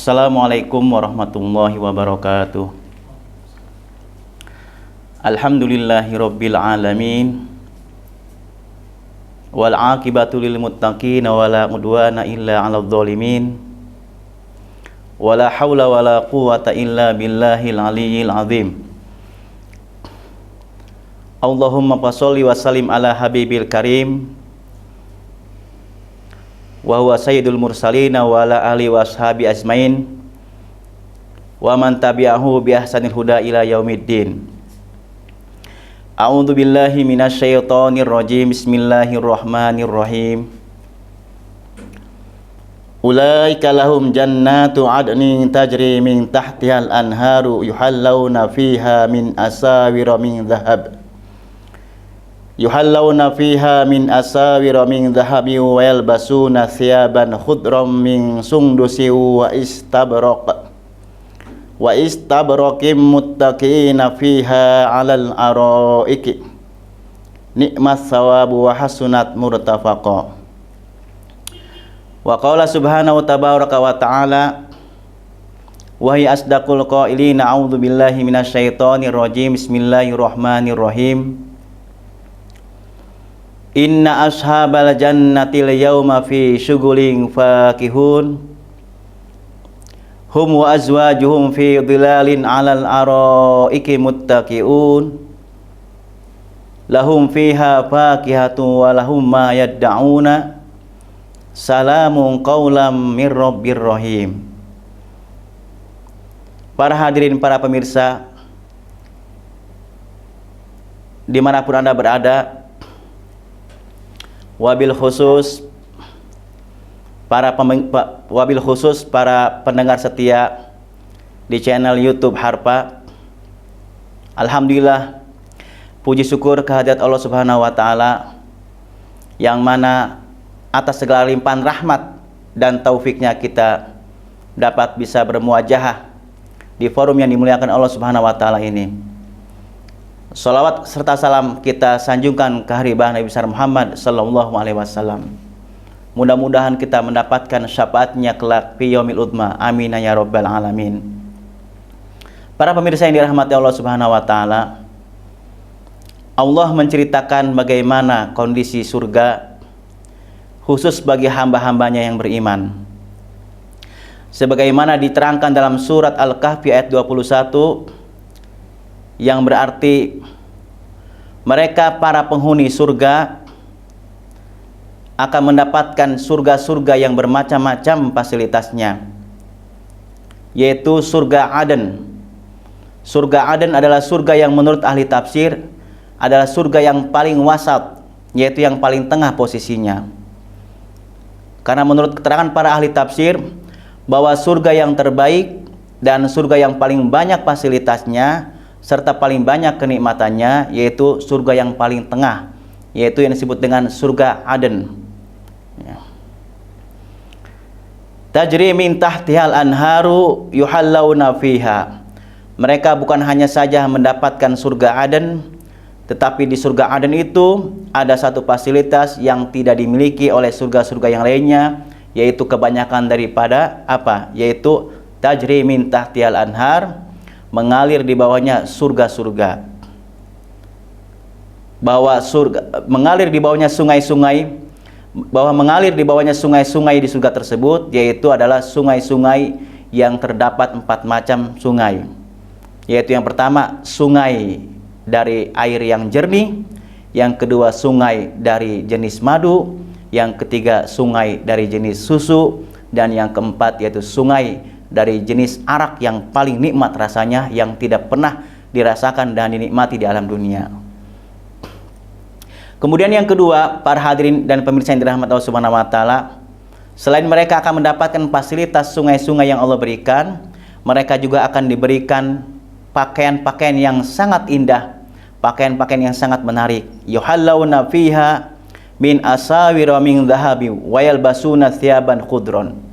Assalamualaikum warahmatullahi wabarakatuh. Alhamdulillahirabbil alamin. Wal aqibatu lil muttaqin wala udwana illa 'alal zalimin. Wala haula wala quwwata illa billahil aliyyil azim. Allahumma shalli wa sallim ala habibil karim wa huwa sayyidul mursalin wa ala alihi washabi ajmain wa man tabi'ahu bi ahsanil huda ila yaumiddin. A'udzu billahi minasyaitonir rajim. Bismillahirrahmanirrahim. Ulaika lahum jannatu adnin tajri min tahtihal anharu yuhallawna fiha min asawira min dhahab dhahabi wa yalbasuna thiyaban khudram min sundusi wa istabraqim muttaqina fiha 'alal araiki ni'mas thawabu wa hasunat murtafaqa. Wa qala subhanahu wa tabaraka wa ta'ala wa hiya asdaqul qailina a'udzu billahi minasyaitonir rajim. Bismillahirrahmanirrahim. Inna ashabal jannatil yawma fi syughulin fakihun hum wa azwajuhum fi dhilalin 'alal araiki muttaqiun lahum fiha fakihatun wa lahum ma yad'una salamun qaulam mir rabbir rahim. Para hadirin, para pemirsa dimanapun Anda berada, wabil khusus para pendengar setia di channel YouTube Harpa. Alhamdulillah, puji syukur kehadirat Allah Subhanahu wa taala yang mana atas segala limpahan rahmat dan taufiknya kita dapat bisa bermuajahah di forum yang dimuliakan Allah Subhanahu wa taala ini. Salawat serta salam kita sanjungkan ke haribah Nabi besar Muhammad sallallahu alaihi wasallam. Mudah-mudahan kita mendapatkan syafaatnya kelak fi yaumil udma. Amin ya rabbal alamin. Para pemirsa yang dirahmati Allah Subhanahu wa taala, Allah menceritakan bagaimana kondisi surga khusus bagi hamba-hambanya yang beriman. Sebagaimana diterangkan dalam surat Al-Kahfi ayat 21, yang berarti mereka para penghuni surga akan mendapatkan surga-surga yang bermacam-macam fasilitasnya, yaitu surga Aden. Surga Aden adalah surga yang menurut ahli tafsir adalah surga yang paling wasat, yaitu yang paling tengah posisinya. Karena menurut keterangan para ahli tafsir bahwa surga yang terbaik dan surga yang paling banyak fasilitasnya serta paling banyak kenikmatannya yaitu surga yang paling tengah, yaitu yang disebut dengan surga Aden. Tajri min tahtihal anharu yuhallawna fiha. Mereka bukan hanya saja mendapatkan surga Aden, tetapi di surga Aden itu ada satu fasilitas yang tidak dimiliki oleh surga-surga yang lainnya, yaitu kebanyakan daripada apa? Yaitu tajri min tahtihal anhar, mengalir di bawahnya surga-surga, mengalir di bawahnya sungai-sungai, mengalir di bawahnya sungai-sungai di surga tersebut, yaitu adalah sungai-sungai yang terdapat 4 macam sungai, yaitu yang pertama sungai dari air yang jernih, yang kedua sungai dari jenis madu, yang ketiga sungai dari jenis susu, dan yang keempat yaitu sungai dari jenis arak yang paling nikmat rasanya, yang tidak pernah dirasakan dan dinikmati di alam dunia. Kemudian yang kedua, para hadirin dan pemirsa yang dirahmati Allah Subhanahu wa taala, selain mereka akan mendapatkan fasilitas sungai-sungai yang Allah berikan, mereka juga akan diberikan pakaian-pakaian yang sangat indah, pakaian-pakaian yang sangat menarik. Yuhallawna fiha min asawira min dhahabi wa yalbasuna thiyaban khudron.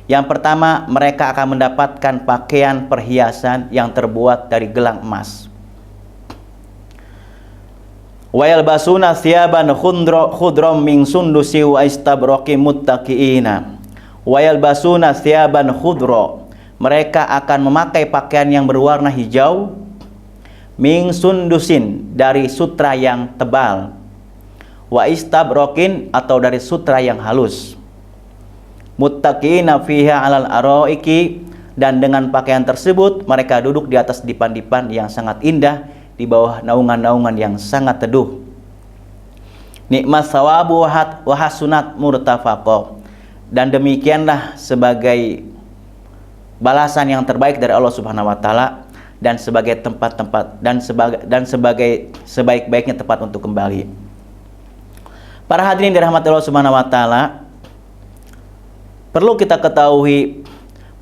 Yang pertama, mereka akan mendapatkan pakaian perhiasan yang terbuat dari gelang emas. Wa yalbasuna thiyaban khudram min sundusi wa istabraqi muttaqiina. Wa yalbasuna thiyaban khudra. mereka akan memakai pakaian yang berwarna hijau, min sundusin, dari sutra yang tebal, wa istabrokin, atau dari sutra yang halus, muttaqina fiha alal araiki, dan dengan pakaian tersebut mereka duduk di atas dipan-dipan yang sangat indah di bawah naungan-naungan yang sangat teduh. Nikmat sawabu wa hasunat murtafaqah, dan demikianlah sebagai balasan yang terbaik dari Allah Subhanahu wa taala, dan sebagai tempat-tempat dan sebagai sebaik-baiknya tempat untuk kembali. Para hadirin dirahmati Allah Subhanahu wa taala, perlu kita ketahui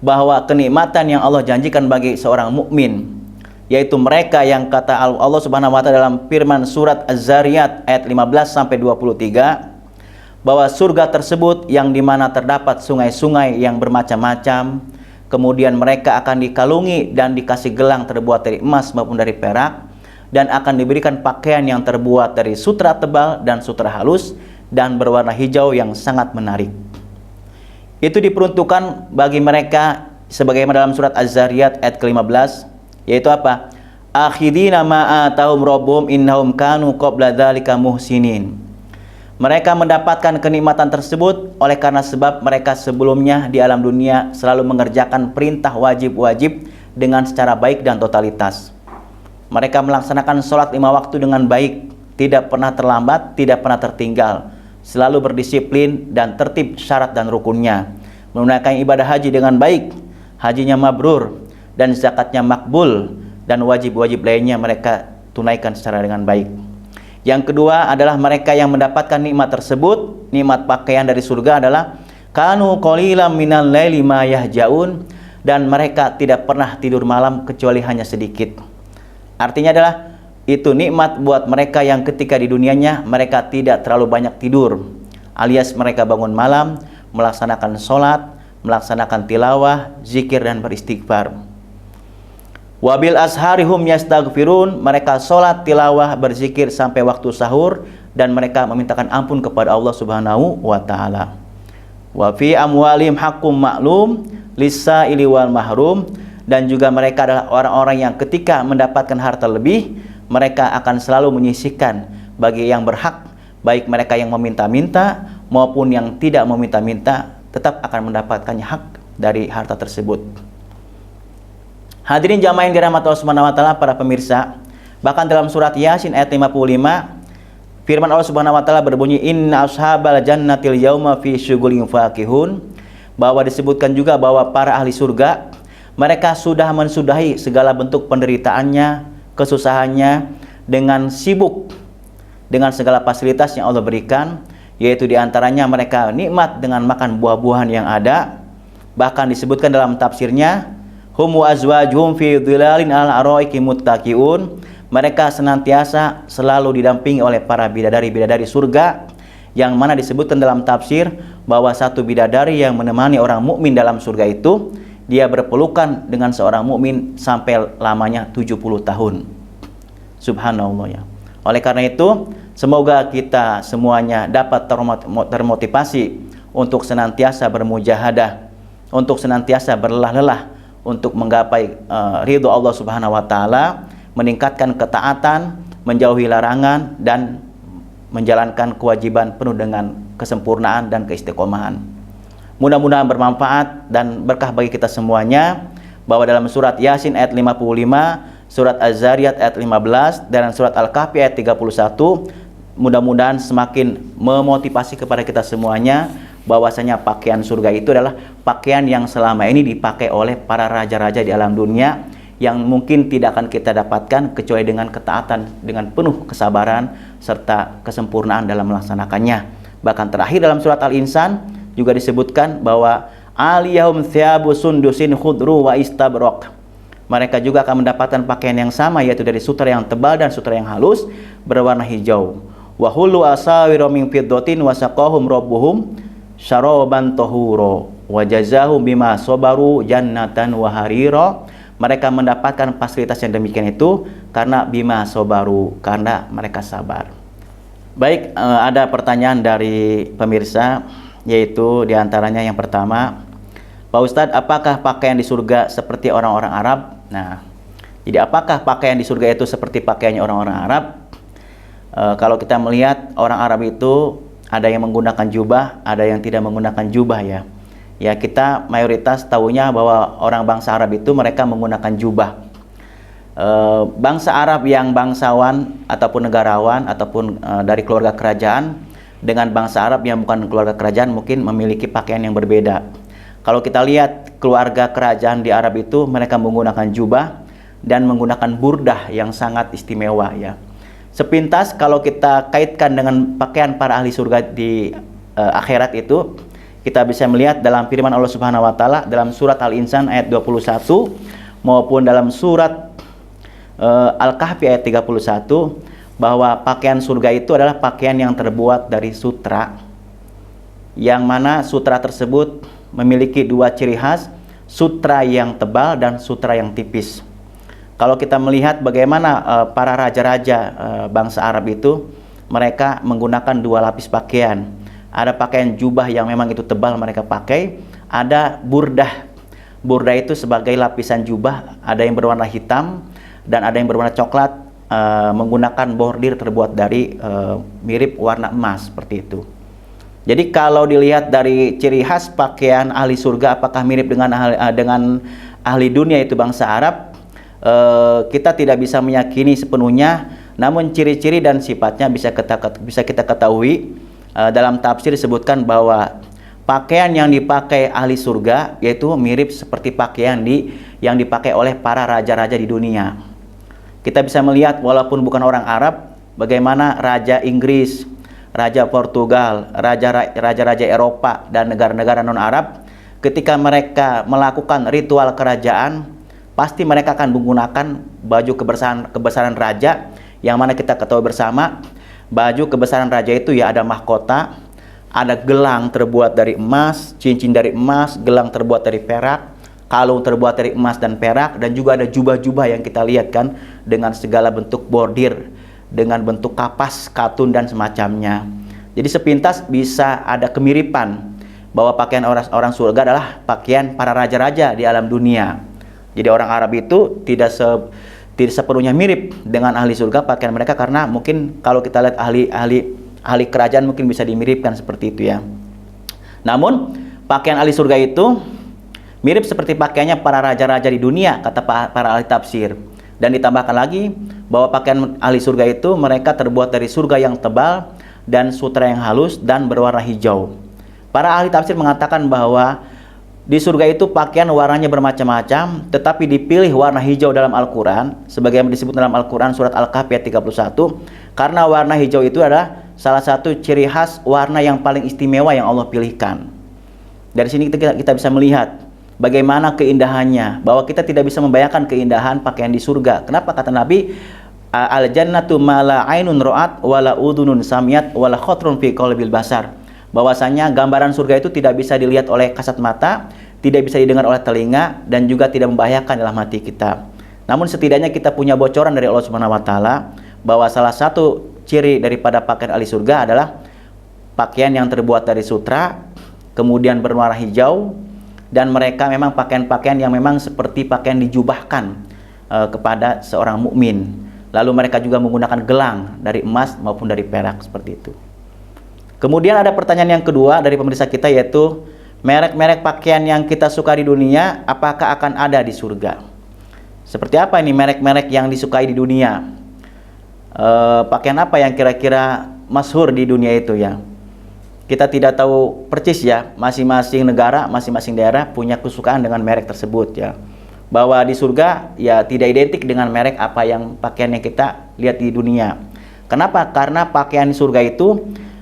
bahwa kenikmatan yang Allah janjikan bagi seorang mukmin, yaitu mereka yang kata Allah Subhanahu wa taala dalam firman surat Az-Zariyat ayat 15 sampai 23, bahwa surga tersebut yang dimana terdapat sungai-sungai yang bermacam-macam, kemudian mereka akan dikalungi dan dikasih gelang terbuat dari emas maupun dari perak, dan akan diberikan pakaian yang terbuat dari sutra tebal dan sutra halus dan berwarna hijau yang sangat menarik. Itu diperuntukkan bagi mereka sebagaimana dalam surat Az-Zariyat ayat ke-15, yaitu apa? Akhidina ma atahum rabbuhum innahum kanu qabla dzalika muhsinin. Mereka mendapatkan kenikmatan tersebut oleh karena sebab mereka sebelumnya di alam dunia selalu mengerjakan perintah wajib-wajib dengan secara baik dan totalitas. Mereka melaksanakan sholat 5 waktu dengan baik, tidak pernah terlambat, tidak pernah tertinggal, selalu berdisiplin dan tertib syarat dan rukunnya, menunaikan ibadah haji dengan baik, hajinya mabrur, dan zakatnya makbul, dan wajib-wajib lainnya mereka tunaikan secara dengan baik. Yang kedua adalah mereka yang mendapatkan nikmat tersebut, nikmat pakaian dari surga, adalah kanu qalilan minal laili ma yahjaun, dan mereka tidak pernah tidur malam kecuali hanya sedikit. Artinya adalah itu nikmat buat mereka yang ketika di dunianya mereka tidak terlalu banyak tidur, alias mereka bangun malam, melaksanakan sholat, melaksanakan tilawah, zikir, dan beristighfar. Wabil asharihum yastaghfirun, mereka sholat, tilawah, berzikir sampai waktu sahur, dan mereka memintakan ampun kepada Allah Subhanahu wa taala. Wa fi amwalihim haqqum ma'lum lis-sa'ili wal mahrum, dan juga mereka adalah orang-orang yang ketika mendapatkan harta lebih, mereka akan selalu menyisihkan bagi yang berhak, baik mereka yang meminta-minta maupun yang tidak meminta-minta, tetap akan mendapatkannya hak dari harta tersebut. Hadirin jamaah yang dirahmati Allah Subhanahu wa taala, para pemirsa, bahkan dalam surat Yasin ayat 55, firman Allah Subhanahu wa taala berbunyi, inna ashabal jannatil yauma fi syughulin fakihun, bahwa disebutkan juga bahwa para ahli surga mereka sudah mensudahi segala bentuk penderitaannya, kesusahannya, dengan sibuk dengan segala fasilitas yang Allah berikan, yaitu diantaranya mereka nikmat dengan makan buah-buahan yang ada. Bahkan disebutkan dalam tafsirnya, hum wa azwajuhum fi dhilalin al-araiki muttaqiun, mereka senantiasa selalu didampingi oleh para bidadari-bidadari surga, yang mana disebutkan dalam tafsir bahwa satu bidadari yang menemani orang mukmin dalam surga itu, dia berpelukan dengan seorang mukmin sampai lamanya 70 tahun. Subhanallah ya. Oleh karena itu, semoga kita semuanya dapat termotivasi untuk senantiasa bermujahadah, untuk senantiasa berlelah-lelah untuk menggapai ridho Allah Subhanahu wa taala, meningkatkan ketaatan, menjauhi larangan, dan menjalankan kewajiban penuh dengan kesempurnaan dan keistiqomahan. Mudah-mudahan bermanfaat dan berkah bagi kita semuanya, bahwa dalam surat Yasin ayat 55, surat Az-Zariyat ayat 15, dan surat Al-Kahfi ayat 31, mudah-mudahan semakin memotivasi kepada kita semuanya bahwasanya pakaian surga itu adalah pakaian yang selama ini dipakai oleh para raja-raja di alam dunia, yang mungkin tidak akan kita dapatkan kecuali dengan ketaatan, dengan penuh kesabaran serta kesempurnaan dalam melaksanakannya. Bahkan terakhir dalam surat Al-Insan juga disebutkan bahwa aliyahum thiyabu sundusin khudru wa istabraq, mereka juga akan mendapatkan pakaian yang sama, yaitu dari sutra yang tebal dan sutra yang halus berwarna hijau. Wa hulu asawira min fiddatin wa saqahum rabbuhum syaraban tahura wa jazahum bima sabaru jannatan wa harira, mereka mendapatkan fasilitas yang demikian itu karena bima sabaru, karena mereka sabar. Baik, ada pertanyaan dari pemirsa, yaitu diantaranya yang pertama, Pak Ustadz, apakah pakaian di surga seperti orang-orang Arab? Nah, jadi apakah pakaian di surga itu seperti pakaiannya orang-orang Arab? Kalau kita melihat orang Arab itu ada yang menggunakan jubah, ada yang tidak menggunakan jubah ya. Ya, kita mayoritas tahunya bahwa orang bangsa Arab itu mereka menggunakan jubah. Bangsa Arab yang bangsawan ataupun negarawan ataupun dari keluarga kerajaan dengan bangsa Arab yang bukan keluarga kerajaan mungkin memiliki pakaian yang berbeda. Kalau kita lihat keluarga kerajaan di Arab itu mereka menggunakan jubah dan menggunakan burdah yang sangat istimewa ya. Sepintas kalau kita kaitkan dengan pakaian para ahli surga di akhirat itu, kita bisa melihat dalam firman Allah Subhanahu wa taala dalam surat Al-Insan ayat 21 maupun dalam surat Al-Kahfi ayat 31 bahwa pakaian surga itu adalah pakaian yang terbuat dari sutra, yang mana sutra tersebut memiliki dua ciri khas, sutra yang tebal dan sutra yang tipis. Kalau kita melihat bagaimana para raja-raja bangsa Arab itu, mereka menggunakan dua lapis pakaian. Ada pakaian jubah yang memang itu tebal mereka pakai, ada burdah. Burdah itu sebagai lapisan jubah, ada yang berwarna hitam dan ada yang berwarna coklat, menggunakan bordir terbuat dari mirip warna emas seperti itu. Jadi kalau dilihat dari ciri khas pakaian ahli surga apakah mirip dengan ahli dunia itu bangsa Arab, kita tidak bisa meyakini sepenuhnya, namun ciri-ciri dan sifatnya bisa kita ketahui. Dalam tafsir disebutkan bahwa pakaian yang dipakai ahli surga yaitu mirip seperti pakaian yang dipakai oleh para raja-raja di dunia. Kita bisa melihat walaupun bukan orang Arab, bagaimana raja Inggris, raja Portugal, raja-raja Eropa dan negara-negara non-Arab ketika mereka melakukan ritual kerajaan, pasti mereka akan menggunakan baju kebesaran raja, yang mana kita ketahui bersama baju kebesaran raja itu ya ada mahkota, ada gelang terbuat dari emas, cincin dari emas, gelang terbuat dari perak, kalung terbuat dari emas dan perak, dan juga ada jubah-jubah yang kita lihat kan dengan segala bentuk bordir, dengan bentuk kapas, katun dan semacamnya. Jadi sepintas bisa ada kemiripan bahwa pakaian orang surga adalah pakaian para raja-raja di alam dunia. Jadi orang Arab itu tidak sepenuhnya mirip dengan ahli surga pakaian mereka, karena mungkin kalau kita lihat ahli kerajaan mungkin bisa dimiripkan seperti itu ya. Namun pakaian ahli surga itu mirip seperti pakaiannya para raja-raja di dunia, kata para ahli tafsir. Dan ditambahkan lagi bahwa pakaian ahli surga itu mereka terbuat dari surga yang tebal dan sutra yang halus dan berwarna hijau. Para ahli tafsir mengatakan bahwa di surga itu pakaian warnanya bermacam-macam, tetapi dipilih warna hijau dalam Al-Quran, sebagaimana disebut dalam Al-Quran surat Al-Kahfi ayat 31, karena warna hijau itu adalah salah satu ciri khas warna yang paling istimewa yang Allah pilihkan. Dari sini kita bisa melihat bagaimana keindahannya, bahwa kita tidak bisa membayangkan keindahan pakaian di surga. Kenapa? Kata Nabi, al-jannatu ma la ainun ra'at wala udhunun samiat wala khatrun fi qalbil basar. Bahwasanya gambaran surga itu tidak bisa dilihat oleh kasat mata, tidak bisa didengar oleh telinga, dan juga tidak membahayakan dalam hati kita. Namun setidaknya kita punya bocoran dari Allah Subhanahu wa taala bahwa salah satu ciri daripada pakaian ahli surga adalah pakaian yang terbuat dari sutra, kemudian berwarna hijau, dan mereka memang pakaian-pakaian yang memang seperti pakaian dijubahkan kepada seorang mukmin. Lalu mereka juga menggunakan gelang dari emas maupun dari perak seperti itu. Kemudian ada pertanyaan yang kedua dari pemirsa kita, yaitu merek-merek pakaian yang kita suka di dunia apakah akan ada di surga? Seperti apa ini merek-merek yang disukai di dunia? Pakaian apa yang kira-kira masyhur di dunia itu ya? Kita tidak tahu persis ya, masing-masing negara, masing-masing daerah punya kesukaan dengan merek tersebut ya. Bahwa di surga ya tidak identik dengan merek apa yang pakaian yang kita lihat di dunia. Kenapa? Karena pakaian di surga itu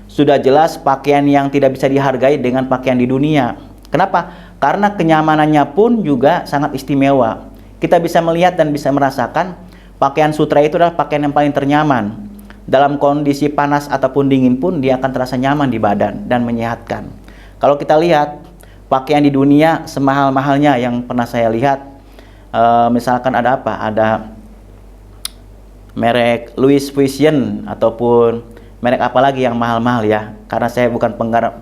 sudah jelas pakaian yang tidak bisa dihargai dengan pakaian di dunia. Kenapa? Karena kenyamanannya pun juga sangat istimewa. Kita bisa melihat dan bisa merasakan pakaian sutra itu adalah pakaian yang paling ternyaman. Dalam kondisi panas ataupun dingin pun dia akan terasa nyaman di badan dan menyehatkan. Kalau kita lihat pakaian di dunia semahal-mahalnya yang pernah saya lihat, misalkan ada apa? Ada merek Louis Vuitton ataupun merek apa lagi yang mahal-mahal ya, karena saya bukan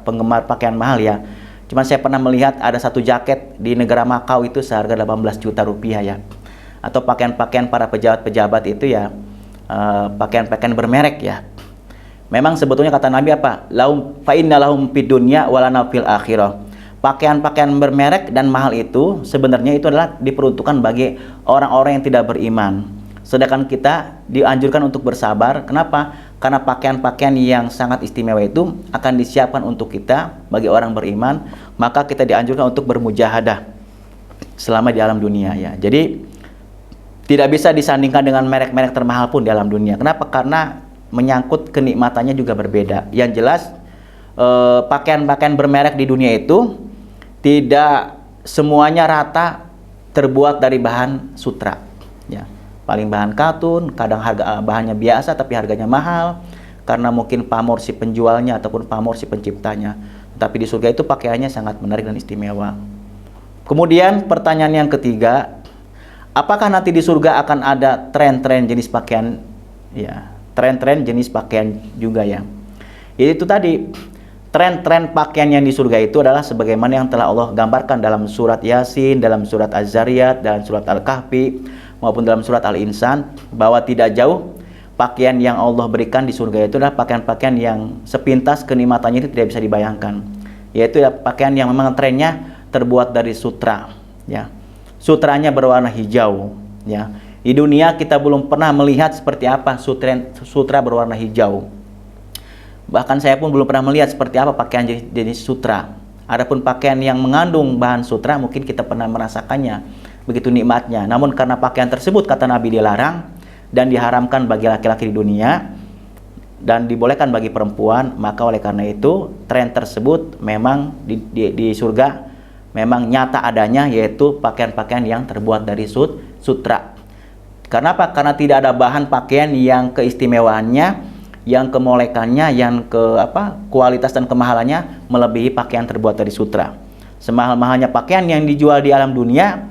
penggemar pakaian mahal ya. Cuman saya pernah melihat ada satu jaket di negara Makau itu seharga 18 juta rupiah ya. Atau pakaian-pakaian para pejabat-pejabat itu ya, pakaian-pakaian bermerek ya. Memang sebetulnya kata Nabi apa? Lahum fa inna lahum fid dunya wa lana fil akhirah. Pakaian-pakaian bermerek dan mahal itu sebenarnya itu adalah diperuntukkan bagi orang-orang yang tidak beriman. Sedangkan kita dianjurkan untuk bersabar. Kenapa? Karena pakaian-pakaian yang sangat istimewa itu akan disiapkan untuk kita bagi orang beriman. Maka kita dianjurkan untuk bermujahadah selama di alam dunia ya. Jadi tidak bisa disandingkan dengan merek-merek termahal pun di alam dunia. Kenapa? Karena menyangkut kenikmatannya juga berbeda. Yang jelas pakaian-pakaian bermerek di dunia itu tidak semuanya rata terbuat dari bahan sutra ya. Paling bahan katun, kadang harga bahannya biasa tapi harganya mahal karena mungkin pamor si penjualnya ataupun pamor si penciptanya. Tapi di surga itu pakaiannya sangat menarik dan istimewa. Kemudian pertanyaan yang ketiga, apakah nanti di surga akan ada tren-tren jenis pakaian? Ya, tren-tren jenis pakaian juga ya. Itu tadi tren-tren pakaian yang di surga itu adalah sebagaimana yang telah Allah gambarkan dalam surat Yasin, dalam surat Az-Zariyat, dan surat Al-Kahfi maupun dalam surat Al-Insan, bahwa tidak jauh pakaian yang Allah berikan di surga itu adalah pakaian-pakaian yang sepintas kenikmatannya itu tidak bisa dibayangkan. Yaitu ya, pakaian yang memang trennya terbuat dari sutra ya. Sutranya berwarna hijau ya. Di dunia kita belum pernah melihat seperti apa sutra berwarna hijau. Bahkan saya pun belum pernah melihat seperti apa pakaian jenis sutra. Adapun pakaian yang mengandung bahan sutra mungkin kita pernah merasakannya, begitu nikmatnya. Namun karena pakaian tersebut kata Nabi dilarang dan diharamkan bagi laki-laki di dunia dan dibolehkan bagi perempuan, maka oleh karena itu tren tersebut memang di surga memang nyata adanya, yaitu pakaian-pakaian yang terbuat dari sutra. Karena apa? Karena tidak ada bahan pakaian yang keistimewaannya, yang kemolekannya, yang kualitas dan kemahalannya melebihi pakaian terbuat dari sutra. Semahal-mahalnya pakaian yang dijual di alam dunia,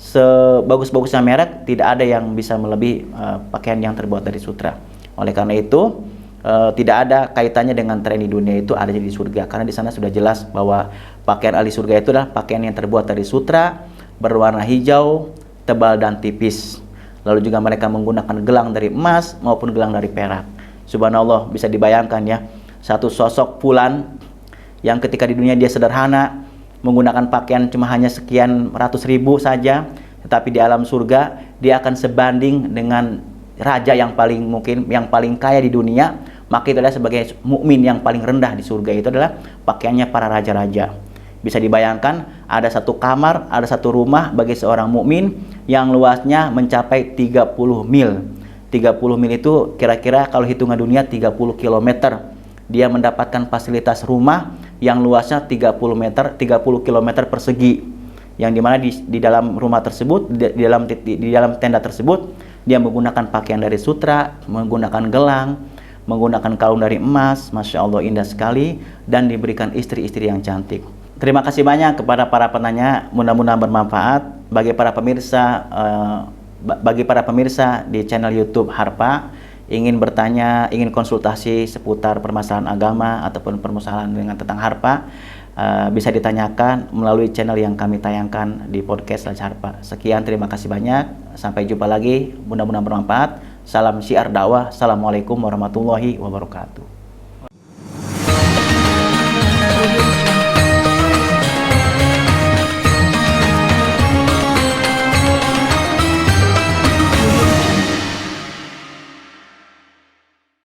sebagus-bagusnya merek, tidak ada yang bisa melebihi pakaian yang terbuat dari sutra. Oleh karena itu tidak ada kaitannya dengan tren di dunia itu ada di surga, karena di sana sudah jelas bahwa pakaian ahli surga itu adalah pakaian yang terbuat dari sutra, berwarna hijau, tebal dan tipis. Lalu juga mereka menggunakan gelang dari emas maupun gelang dari perak. Subhanallah, bisa dibayangkan ya, satu sosok fulan yang ketika di dunia dia sederhana, menggunakan pakaian cuma hanya sekian ratus ribu saja, tetapi di alam surga dia akan sebanding dengan raja yang paling kaya di dunia. Maka itu adalah sebagai mukmin yang paling rendah di surga itu adalah pakaiannya para raja-raja. Bisa dibayangkan ada satu kamar, ada satu rumah bagi seorang mukmin yang luasnya mencapai 30 mil. 30 mil itu kira-kira kalau hitungan dunia 30 km. Dia mendapatkan fasilitas rumah yang luasnya 30 km persegi. Yang dimana di dalam rumah tersebut, di dalam tenda tersebut, dia menggunakan pakaian dari sutra, menggunakan gelang, menggunakan kalung dari emas. Masya Allah, indah sekali, dan diberikan istri-istri yang cantik. Terima kasih banyak kepada para penanya, mudah-mudahan bermanfaat bagi para pemirsa di channel YouTube Harpa. Ingin bertanya, ingin konsultasi seputar permasalahan agama ataupun permasalahan dengan tentang Harpa, bisa ditanyakan melalui channel yang kami tayangkan di podcast Lajar Harpa. Sekian, terima kasih banyak, sampai jumpa lagi, mudah-mudahan bermanfaat. Salam syiar dakwah. Assalamualaikum warahmatullahi wabarakatuh.